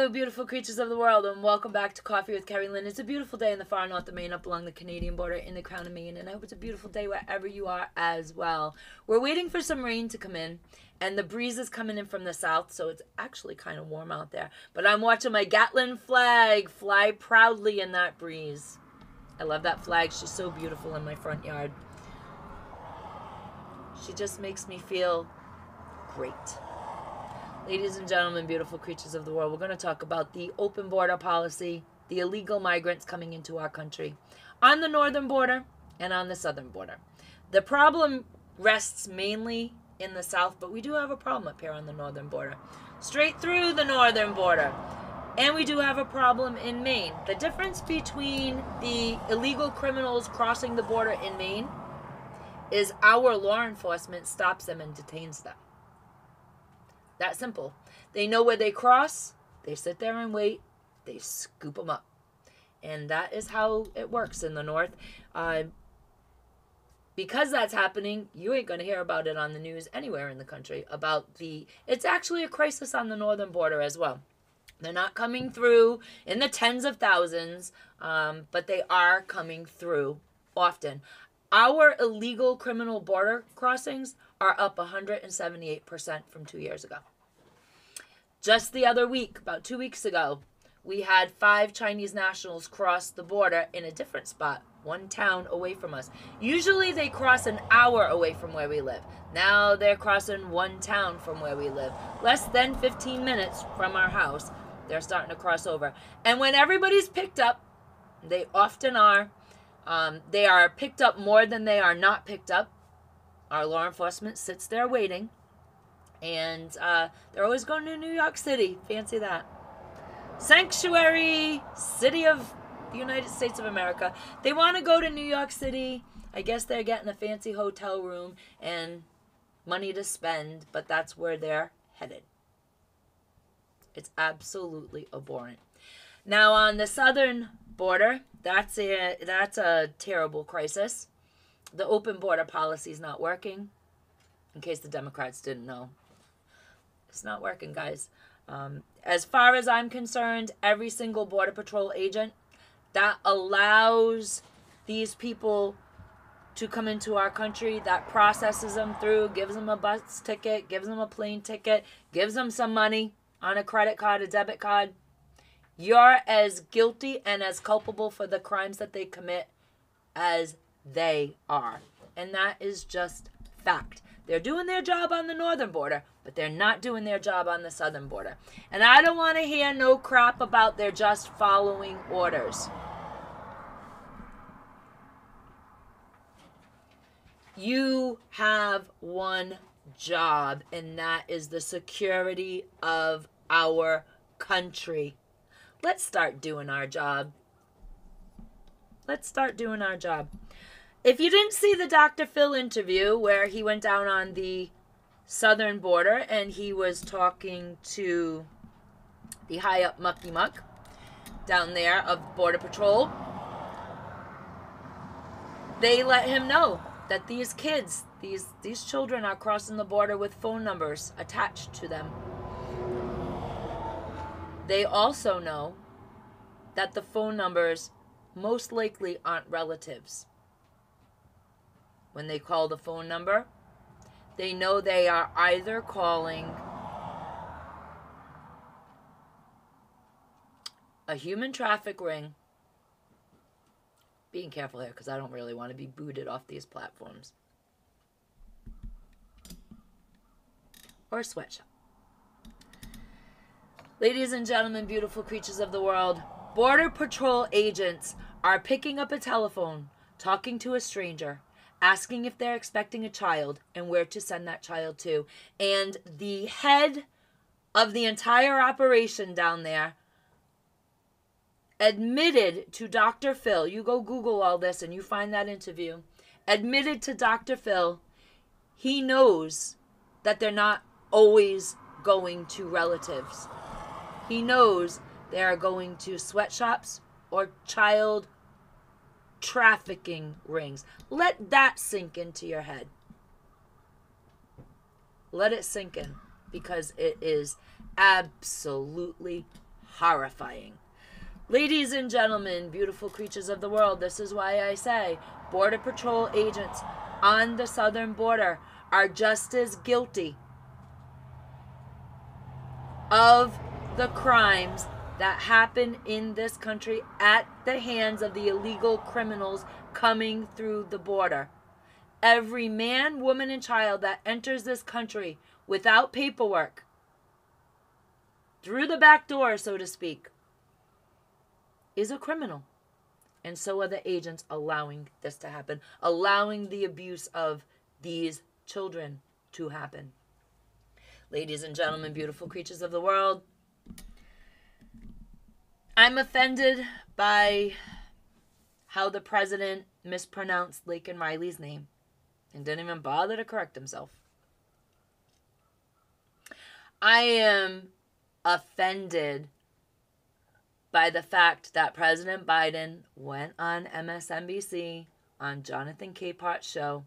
Hello, beautiful creatures of the world, and welcome back to Coffee with Kerri-Lynn. It's a beautiful day in the far north of Maine, up along the Canadian border in the Crown of Maine, and I hope it's a beautiful day wherever you are as well. We're waiting for some rain to come in, and the breeze is coming in from the south, so it's actually kind of warm out there. But I'm watching my Gatlin flag fly proudly in that breeze. I love that flag. She's so beautiful in my front yard. She just makes me feel great. Ladies and gentlemen, beautiful creatures of the world, we're going to talk about the open border policy, the illegal migrants coming into our country on the northern border and on the southern border. The problem rests mainly in the south, but we do have a problem up here on the northern border, straight through the northern border. And we do have a problem in Maine. The difference between the illegal criminals crossing the border in Maine is our law enforcement stops them and detains them. That simple. They know where they cross. They sit there and wait. They scoop them up. And that is how it works in the north. Because that's happening, you ain't going to hear about it on the news anywhere in the country. It's actually a crisis on the northern border as well. They're not coming through in the tens of thousands, but they are coming through often. Our illegal criminal border crossings are up 178% from 2 years ago. Just the other week, about 2 weeks ago, we had 5 Chinese nationals cross the border in a different spot, one town away from us. Usually they cross an hour away from where we live. Now they're crossing one town from where we live. Less than 15 minutes from our house, they're starting to cross over. And when everybody's picked up, they often are. They are picked up more than they are not picked up. Our law enforcement sits there waiting. And they're always going to New York City. Fancy that. Sanctuary city of the United States of America. They want to go to New York City. I guess they're getting a fancy hotel room and money to spend. But that's where they're headed. It's absolutely abhorrent. Now on the southern border, that's a terrible crisis. The open border policy is not working. In case the Democrats didn't know. It's not working, guys. As far as I'm concerned, every single Border Patrol agent that allows these people to come into our country, that processes them through, gives them a bus ticket, gives them a plane ticket, gives them some money on a credit card, a debit card, you're as guilty and as culpable for the crimes that they commit as they are. And that is just fact. They're doing their job on the northern border, but they're not doing their job on the southern border. And I don't want to hear no crap about they're just following orders. You have one job, and that is the security of our country. Let's start doing our job. Let's start doing our job. If you didn't see the Dr. Phil interview where he went down on the southern border and he was talking to the high up mucky muck down there of Border Patrol, they let him know that these kids, these children are crossing the border with phone numbers attached to them. They also know that the phone numbers most likely aren't relatives. When they call the phone number, they know they are either calling a human traffic ring. Being careful here because I don't really want to be booted off these platforms. Or a sweatshop. Ladies and gentlemen, beautiful creatures of the world, Border Patrol agents are picking up a telephone, talking to a stranger, asking if they're expecting a child and where to send that child to. And the head of the entire operation down there admitted to Dr. Phil, you go Google all this and you find that interview, admitted to Dr. Phil, he knows that they're not always going to relatives. He knows they are going to sweatshops or child trafficking rings. Let that sink into your head. Let it sink in because it is absolutely horrifying. Ladies and gentlemen, beautiful creatures of the world, this is why I say Border Patrol agents on the southern border are just as guilty of the crimes that happen in this country at the hands of the illegal criminals coming through the border. Every man, woman, and child that enters this country without paperwork, through the back door, so to speak, is a criminal. And so are the agents allowing this to happen, allowing the abuse of these children to happen. Ladies and gentlemen, beautiful creatures of the world, I'm offended by how the president mispronounced Laken Riley's name and didn't even bother to correct himself. I am offended by the fact that President Biden went on MSNBC on Jonathan Capehart's show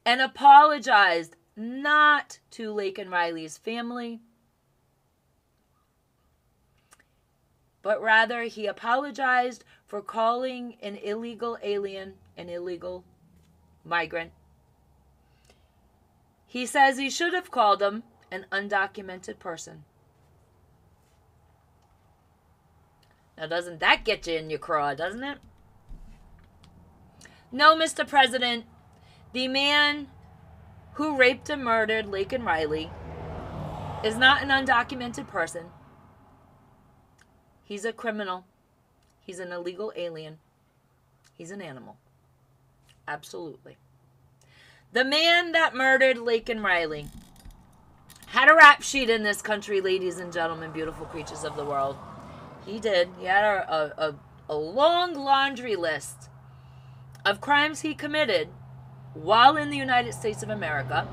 and apologized not to Laken Riley's family, but rather he apologized for calling an illegal alien an illegal migrant. He says he should have called him an undocumented person. Now, doesn't that get you in your craw, doesn't it? No, Mr. President, the man who raped and murdered Laken Riley is not an undocumented person. He's a criminal. He's an illegal alien. He's an animal. Absolutely. The man that murdered Laken Riley had a rap sheet in this country, ladies and gentlemen, beautiful creatures of the world. He did. He had a long laundry list of crimes he committed while in the United States of America.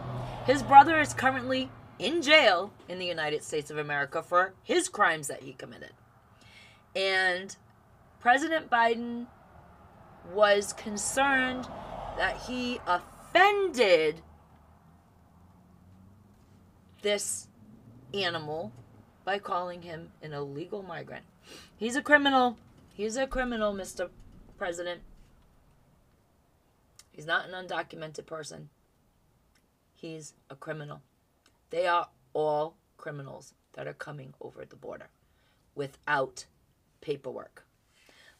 His brother is currently in jail in the United States of America for his crimes that he committed. And President Biden was concerned that he offended this animal by calling him an illegal migrant. He's a criminal. He's a criminal, Mr. President. He's not an undocumented person. He's a criminal. They are all criminals that are coming over the border without paperwork.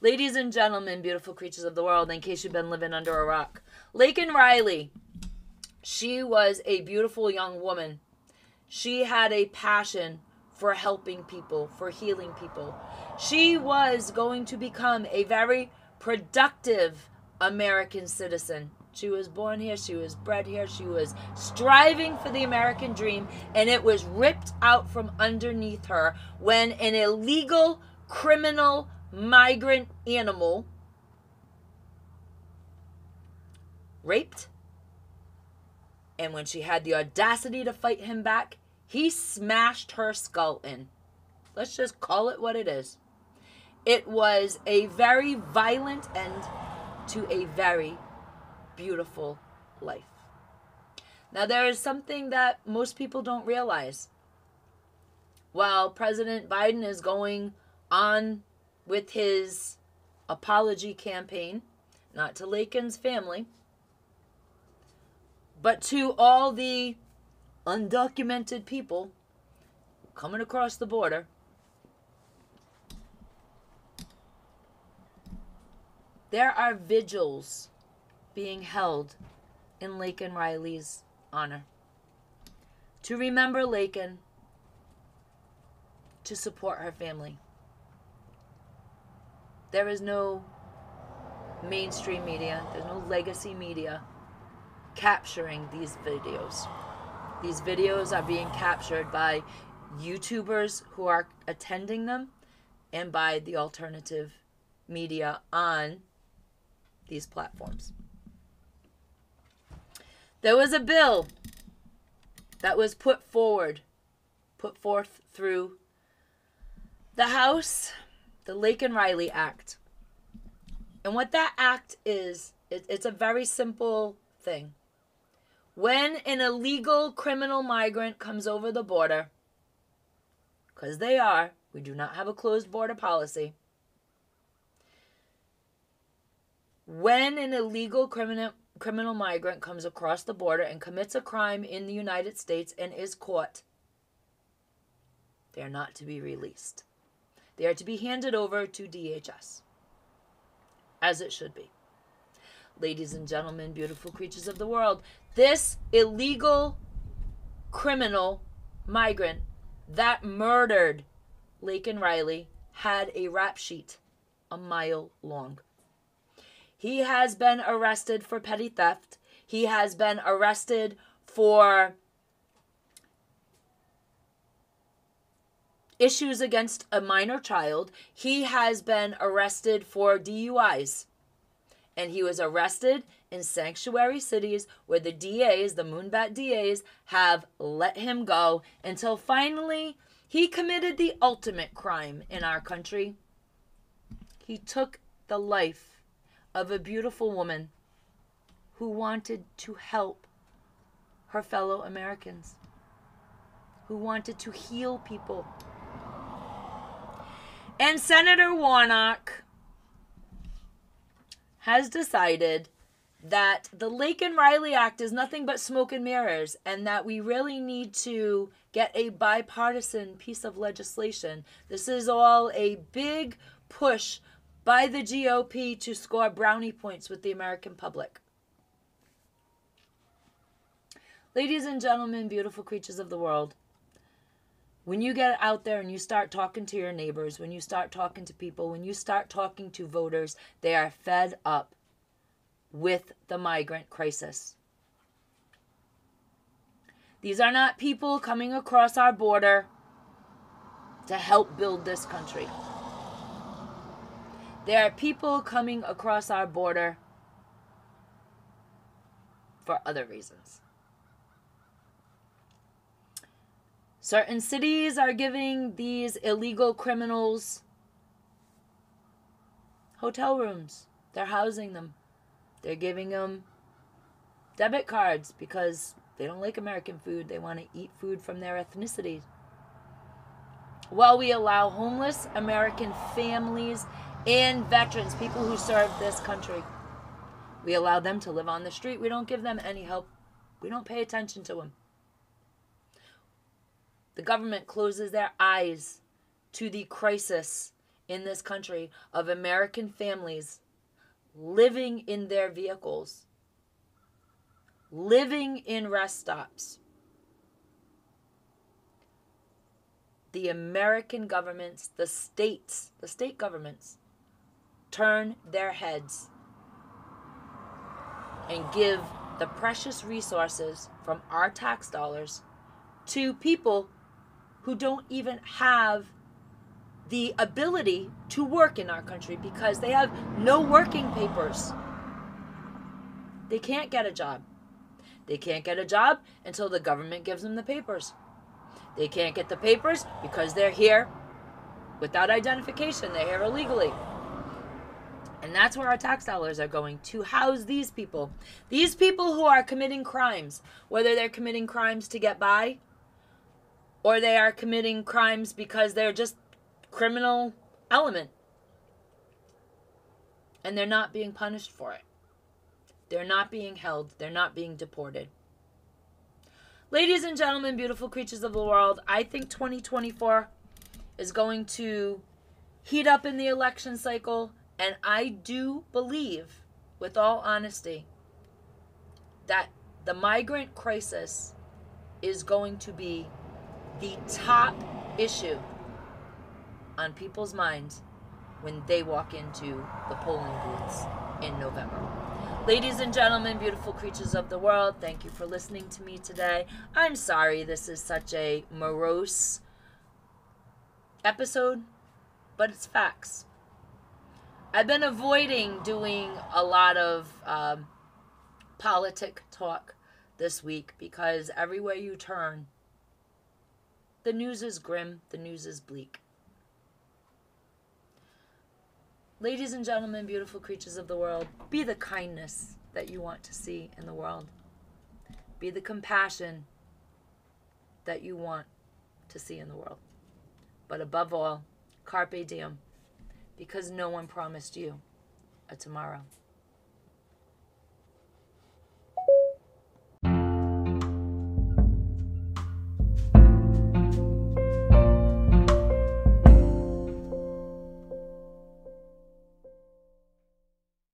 Ladies and gentlemen, beautiful creatures of the world, in case you've been living under a rock, Laken Riley, she was a beautiful young woman. She had a passion for helping people, for healing people. She was going to become a very productive American citizen. She was born here, she was bred here, she was striving for the American dream, and it was ripped out from underneath her when an illegal, criminal, migrant animal raped. And when she had the audacity to fight him back, he smashed her skull in. Let's just call it what it is. It was a very violent end to a very beautiful life. Now, there is something that most people don't realize. While President Biden is going on with his apology campaign, not to Laken's family, but to all the undocumented people coming across the border, there are vigils being held in Laken Riley's honor to remember Laken, to support her family. There is no mainstream media, there's no legacy media capturing these videos. These videos are being captured by YouTubers who are attending them and by the alternative media on these platforms. There was a bill that was put forth through the House, the Laken Riley Act. And what that act is, it's a very simple thing. When an illegal criminal migrant comes over the border, because they are, We do not have a closed border policy. When an illegal criminal migrant comes across the border and commits a crime in the United States and is caught, they are not to be released. They are to be handed over to DHS, as it should be. Ladies and gentlemen, beautiful creatures of the world, this illegal criminal migrant that murdered Laken Riley had a rap sheet a mile long. He has been arrested for petty theft. He has been arrested for issues against a minor child. He has been arrested for DUIs. And he was arrested in sanctuary cities where the DAs, the Moonbat DAs, have let him go until finally he committed the ultimate crime in our country. He took the life of a beautiful woman who wanted to help her fellow Americans, who wanted to heal people. And Senator Warnock has decided that the Laken Riley Act is nothing but smoke and mirrors, and that we really need to get a bipartisan piece of legislation. This is all a big push by the GOP to score brownie points with the American public. Ladies and gentlemen, beautiful creatures of the world, when you get out there and you start talking to your neighbors, when you start talking to people, when you start talking to voters, they are fed up with the migrant crisis. These are not people coming across our border to help build this country. There are people coming across our border for other reasons. Certain cities are giving these illegal criminals hotel rooms. They're housing them. They're giving them debit cards because they don't like American food. They want to eat food from their ethnicity. While we allow homeless American families and veterans, people who serve this country, we allow them to live on the street. We don't give them any help. We don't pay attention to them. The government closes their eyes to the crisis in this country of American families living in their vehicles, living in rest stops. The American governments, the state governments, turn their heads and give the precious resources from our tax dollars to people who don't even have the ability to work in our country because they have no working papers. They can't get a job. They can't get a job until the government gives them the papers. They can't get the papers because they're here without identification. They're here illegally. And that's where our tax dollars are going, to house these people. These people who are committing crimes, whether they're committing crimes to get by, or they are committing crimes because they're just criminal element. And they're not being punished for it. They're not being held. They're not being deported. Ladies and gentlemen, beautiful creatures of the world, I think 2024 is going to heat up in the election cycle. And I do believe, with all honesty, that the migrant crisis is going to be the top issue on people's minds when they walk into the polling booths in November. Ladies and gentlemen, beautiful creatures of the world, thank you for listening to me today. I'm sorry this is such a morose episode, but it's facts. I've been avoiding doing a lot of politic talk this week because everywhere you turn, the news is grim, the news is bleak. Ladies and gentlemen, beautiful creatures of the world, be the kindness that you want to see in the world. Be the compassion that you want to see in the world. But above all, carpe diem, because no one promised you a tomorrow.